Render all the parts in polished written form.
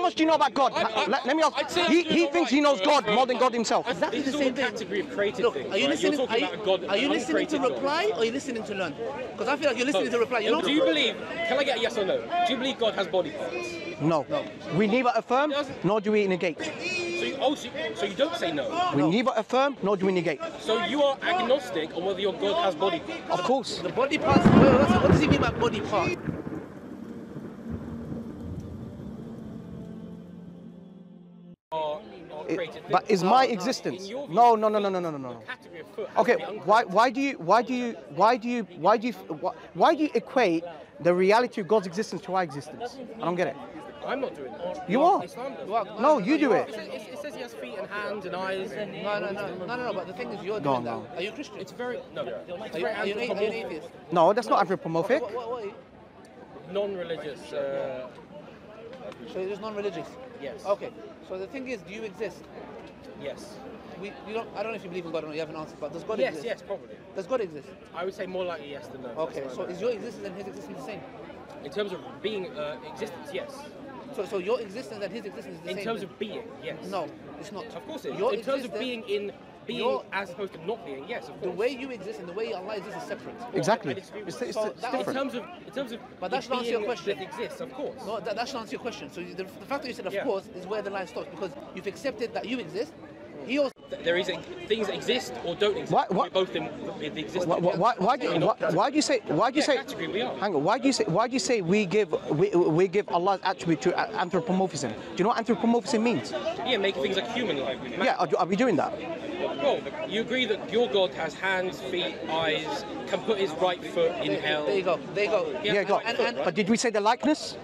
how much do you know about God? Let me ask. He thinks he knows God more than God himself. Exactly the same category of creative things. Are you listening? Are you listening to reply or are you listening to learn? Because I feel like you're listening to reply. You know? Do you believe? Can I get a yes or no? Do you believe God has body parts? No. We neither affirm nor do we negate. So you don't say no? We neither affirm nor do we negate. So you are agnostic on whether your God has body parts? Of course. The body parts, what does he mean by body parts? But is my existence? No. Okay, why do you equate the reality of God's existence to our existence? I don't get it. I'm not doing that. You are. No, you do it. It says he has feet and hands and eyes. No. But the thing is, you're doing that. Are you Christian? It's very no. Are you an atheist? No, that's not anthropomorphic. What are you? Non-religious. So you're just non-religious? Yes. Okay. So the thing is, do you exist? Yes. I don't know if you believe in God or not. You haven't answered. But does God exist? Yes, probably. Does God exist? I would say more likely yes than no. Okay. So is your existence and his existence the same? In terms of being existence, yes. So your existence and his existence is the same. In terms of being, yes. No, it's not. Of course it is. In terms of being as opposed to not being, yes, of course. The way you exist and the way Allah exists is separate. Exactly. It's different. In terms of but that should answer your question. That exists, of course. No, that should answer your question. So the fact that you said of course is where the line stops because you've accepted that you exist. He also there is things that exist or don't exist. We're both in the existence. Why do you say? Hang on. Why do you say we give Allah's attribute to anthropomorphism? Do you know what anthropomorphism means? Yeah, making things like human-like. Yeah, are we doing that? Well, you agree that your God has hands, feet, eyes, can put his right foot in hell. There you go. Yeah, go. But did we say the likeness?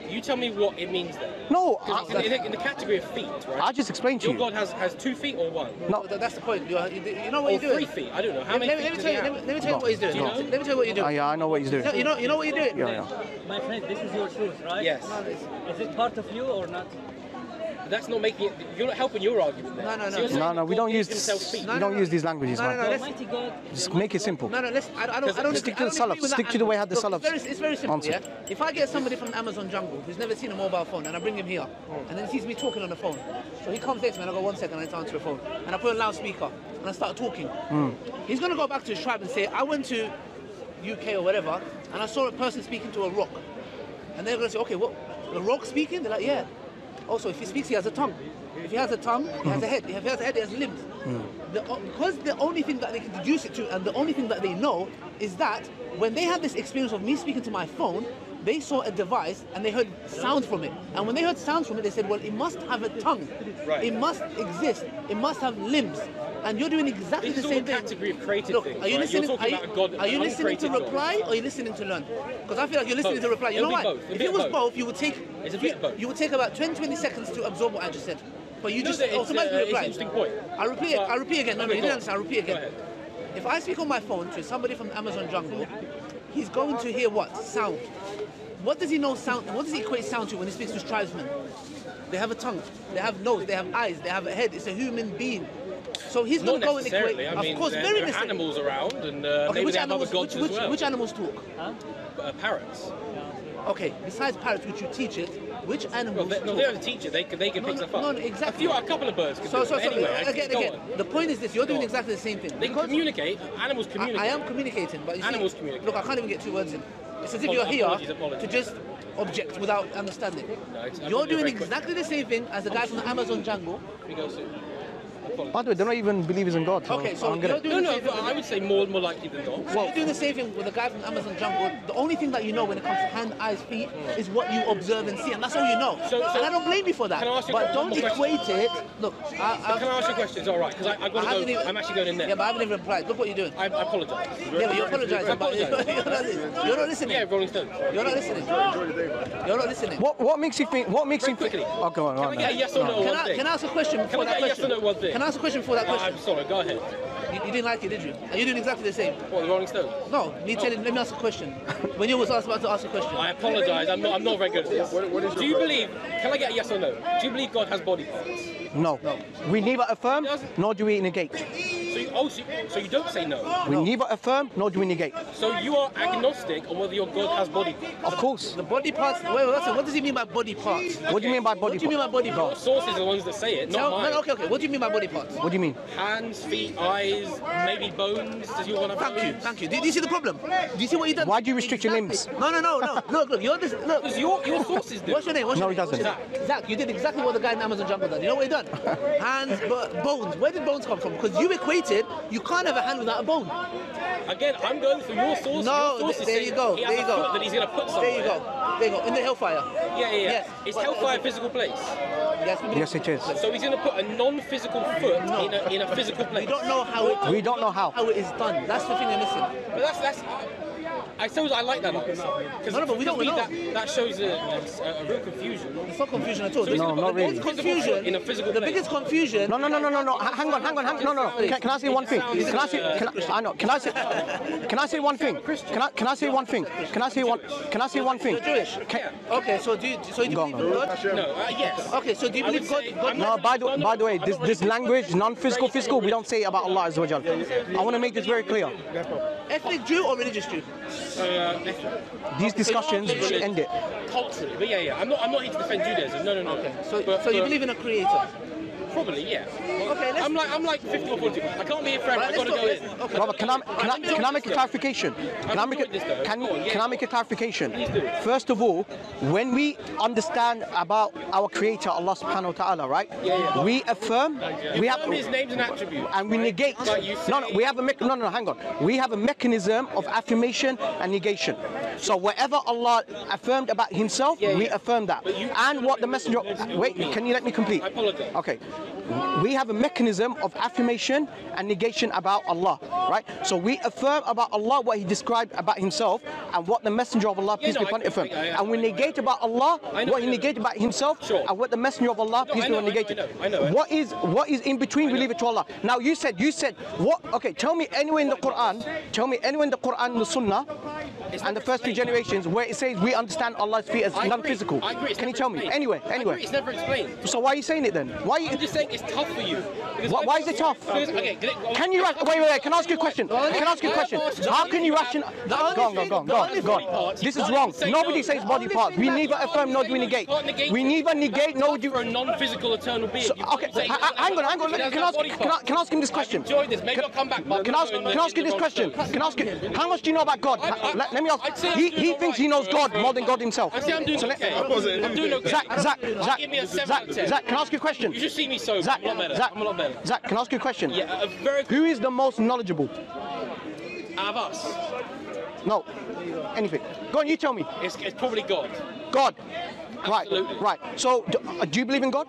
You tell me what it means then. No, in the category of feet, right? I just explained to you. Your God has 2 feet or 1? No, that's the point. You know what you're doing? 3 feet. I don't know. How many feet does he have? Let me tell you what he's doing. Let me tell you what you're doing. Yeah, I know what he's doing. You know what you're doing? Yeah. My friend, this is your shoes, right? Yes. Is it part of you or not? That's not making it. You're not helping your argument there. No. We don't use these languages, man. Just make it simple. No. I don't stick to the salaf. Stick to the way how the salaf. It's very simple. Yeah. If I get somebody from the Amazon jungle who's never seen a mobile phone and I bring him here, and then he sees me talking on the phone, so he comes next to me and I go 1 second, I need to answer the phone, and I put a loudspeaker and I start talking. He's gonna go back to his tribe and say, I went to UK or whatever, and I saw a person speaking to a rock, and they're gonna say, okay, what? The rock speaking? They're like, yeah. Also, if he speaks, he has a tongue. If he has a tongue, he has a head. If he has a head, he has limbs. Because the only thing that they can deduce it to, and the only thing that they know, is that when they had this experience of me speaking to my phone, they saw a device and they heard sounds from it. And when they heard sounds from it, they said, well, it must have a tongue. Right. It must exist. It must have limbs. And you're doing exactly the same thing. This is all a category of creative Look, things. Are you listening? Are you listening to reply God. or are you listening to learn? Because I feel like you're listening to reply. You know why? If it was both, you would take. It's a bit of both. You would take about 20 seconds to absorb what I just said. But you just automatically it's reply. an interesting point. I repeat again. No, you didn't understand. I repeat again. Go ahead. If I speak on my phone to somebody from the Amazon jungle, he's going to hear what? Sound. What does he know sound? What does he equate sound to when he speaks to his tribesmen? They have a tongue, they have nose, they have eyes, they have a head. It's a human being. So he's going to go and equate. Of course, there are animals around, and maybe they have other gods as well. Which animals talk? Parrots. Okay, besides parrots, which you teach it, which animals talk? No, they don't teach it. They can pick stuff up. No, exactly. A couple of birds can do it. Anyway, again, the point is this: you're doing exactly the same thing. They can communicate. Animals communicate. I am communicating, but you see, animals communicate. Look, I can't even get 2 words in. It's as if you're here to just object without understanding. You're doing exactly the same thing as the guy from the Amazon jungle. We go soon. By the way, they're not even believers in God. Okay, so you're doing the same thing. I would say more likely than not. Well, you're doing the same thing with the guy from the Amazon jungle. The only thing that you know when it comes to hand, eyes, feet is what you observe and see, and that's all you know. And I don't blame you for that. But don't equate it. Look, can I ask you a question? It's all right, because I've got to go. I'm actually going in there. Yeah, but I haven't even replied. Look what you're doing. I apologise. Yeah, but you're apologising. You're not listening. Yeah, Rolling Stones. You're not listening. You're not listening. What makes you think? What makes you think? Quickly. Oh, go on. Can I get a yes or no? Can I ask a question before that question? Yes or no one thing? Can I ask a question before that question? I'm sorry. Go ahead. You didn't like it, did you? Are you doing exactly the same? What, the Rolling Stones? No, let me ask a question. When you was about to ask a question. I apologise. I'm not very good at this. Do you believe? Can I get a yes or no? Do you believe God has body parts? No. We neither affirm nor do we negate. Oh, so you don't say no? We neither affirm nor do we negate. So you are agnostic on whether your God has body parts? Of course. The body parts. Wait, listen. What does he mean by body parts? What do you mean by body What do you mean by parts? body Your parts? sources are the ones that say it, not mine. No, okay. What do you mean by body parts? What do you mean? Hands, feet, eyes, maybe bones. Does your one have bones? Thank you. Do you see the problem? Do you see what he done? Why do you restrict your limbs? No. Look. You're this. Look. Because your sources do. What's your name? No, he doesn't. Zach, you did exactly what the guy in Amazon Jungle done. You know what he done? Hands, but bones. Where did bones come from? Because you equated, you can't have a hand without a bone. Again, I'm going for your sources. No, your sources there say you go. He has a foot that he's going to put somewhere. There you go. In the hellfire. Yeah. Yes. Is hellfire a physical place? Yes, it is. So he's going to put a non-physical foot in a physical place. We don't know how it. We don't know how. How it is done. That's the thing you're missing. But that's. I suppose I like that answer. No, but we don't know. That shows a real confusion. It's not confusion at all. So he's No, gonna put not a really. non-physical in a physical The place. biggest confusion. No. Hang on. No. Can I say one thing? Can I say one thing? Can I say one thing? You're Jewish. Okay, so do you believe in God? No, yes. Okay, so do you believe God? No, by the way, this language, non-physical, physical, we don't say about Allah Azza wa Jal. I want to make this very clear. Ethnic Jew or religious Jew? These discussions should end it. Culturally, but yeah. I'm not here to defend Judaism. No. Okay, so you believe in a creator? Probably, yeah. Okay, let's. I'm like 50 or 40. I can't be a friend. I've got to go in. Okay. Brother, can I make a clarification? Can I make a clarification? Please do. First of all, when we understand about our Creator, Allah Subhanahu wa Taala, right? Yeah. We affirm. We have His names and attributes. and we negate. But you say- No. We have a hang on. We have a mechanism of affirmation and negation. So whatever Allah affirmed about Himself, we affirm that. And what the Messenger. Wait, can you let me complete? I apologize. Okay. We have a mechanism of affirmation and negation about Allah, right? So we affirm about Allah what He described about Himself and what the Messenger of Allah, peace be upon him, affirmed. And we negate about Allah what He negated about Himself and what the Messenger of Allah, peace be upon him, negated. I know. What is in between? We leave it to Allah. Now you said what? Okay, tell me anywhere in the Quran, and the Sunnah, and the first 2 generations where it says we understand Allah's feet as non-physical. I agree. Can you tell me anywhere? It's never explained. So why are you saying it then? Why are you? I'm just saying it's tough for you. Why is it tough? Okay, Can you wait? Can I ask you a question? How can you rationalize? Go on. This is wrong. Nobody says body parts. We neither affirm nor do we negate. We neither negate nor do. For a non-physical eternal being. Okay, hang on. Can I ask him this question? Enjoy this. Maybe I'll come back. Can I ask you this question? How much do you know about God? Let me ask. He thinks he knows God more than God himself. I say I'm doing okay. I'm doing okay. Zach, Give me a 7 out of 10. Zach, can I ask you a question? You just see me sober. Zach, I'm a lot better. Zach, can I ask you a question? Yeah, a very Who is the most knowledgeable? out of us. No, anything. Go on, you tell me. It's probably God. God. Absolutely. Right. So, do you believe in God?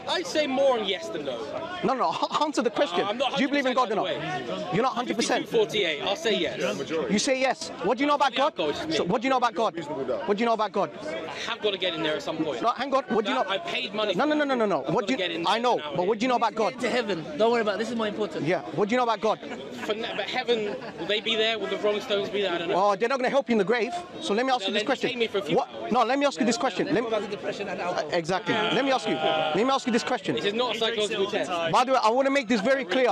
I'd say more on yes than no. No. Answer the question. I'm not Do you believe in God or not? 100% You're not 100%. 52-48. I'll say yes. You say yes. What do you know about God? So, what do you know about God? What do you know about God? I have got to get in there at some point. No, hang on. What do you know? I paid money. No. What do you? I know, but what do you know about God? To heaven. Don't worry about it. This is more important. Yeah. What do you know about God? But heaven, will they be there? Will the Rolling Stones be there? I don't know. Oh, they're not going to help you in the grave. So let me ask you this Then question. take me for a few hours. No, let me ask you this question. Let's talk about the depression and alcohol. Exactly. Let me ask you this question. This is not a psychological test. By the way, I want to make this very clear.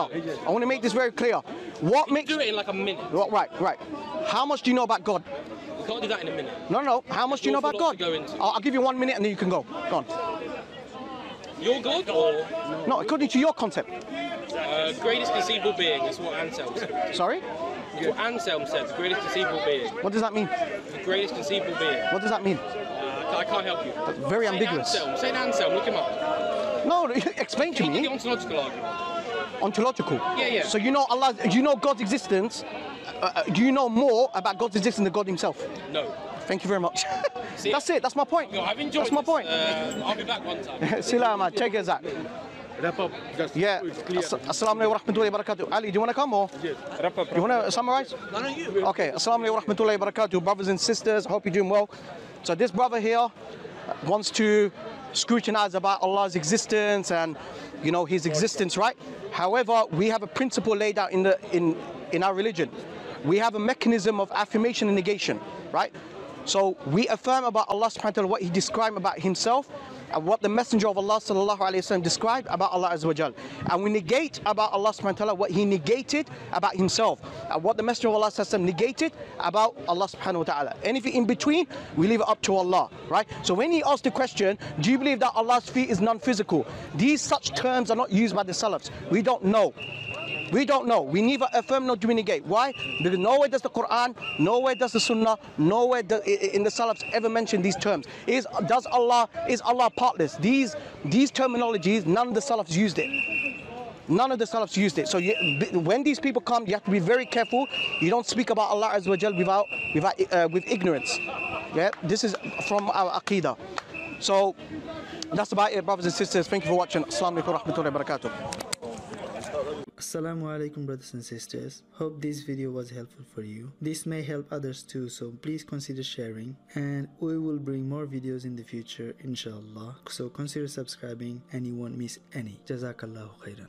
What makes? Do it in like a minute. Right. How much do you know about God? We can't do that in a minute. No. How much do you know about God? To go into. I'll give you 1 minute and then you can go. Go on. Your God or No, according to your concept. greatest conceivable being? That's what Anselm said. Sorry? That's what Anselm said. The greatest conceivable being. What does that mean? The greatest conceivable being. What does that mean? I can't help you. Very ambiguous. Saint Anselm, look him up. No, explain to He did the me. ontological argument. Ontological. Yeah. So you know Allah, you know God's existence. Do you know more about God's existence than God Himself? No. Thank you very much. See, That's it. That's my point. I've enjoyed That's my this. point. I'll be back one time. Sila, man. Check it out. Wrap up. Just Yeah. so it's clear. Assalamu alaikum warahmatullahi wabarakatuh. Ali, do you want to come or? Yes. Wrap up. You want to summarize? No, you. Okay. Assalamu alaikum warahmatullahi wabarakatuh. Brothers and sisters, I hope you're doing well. So this brother here wants to scrutinize about Allah's existence and, you know, His existence, right? However, we have a principle laid out in our religion. We have a mechanism of affirmation and negation, right? So we affirm about Allah subhanahu wa ta'ala what He described about Himself what the Messenger of Allah sallallahu alaihi wasallam described about Allah Azza wa Jal, and we negate about Allah subhanahu wa ta'ala what he negated about himself, and what the Messenger of Allah sallallahu alaihi wasallam negated about Allah subhanahu wa ta'ala. Anything in between, we leave it up to Allah, right? So when he asked the question, do you believe that Allah's feet is non-physical? These such terms are not used by the Salafs. We don't know. We don't know. We neither affirm nor do we negate. Why? Because nowhere does the Quran, nowhere does the Sunnah, nowhere in the Salafs ever mention these terms. Is Allah partless? These terminologies, none of the Salafs used it. None of the Salafs used it. So when these people come, you have to be very careful. You don't speak about Allah Azza wa Jal with ignorance. Yeah, this is from our Aqidah. So that's about it, brothers and sisters. Thank you for watching. Assalamu alaikum wa rahmatullahi wa barakatuh. Assalamu alaikum, brothers and sisters. Hope this video was helpful for you. This may help others too, so please consider sharing, and we will bring more videos in the future inshallah. So consider subscribing and you won't miss any. Jazakallahu khairan.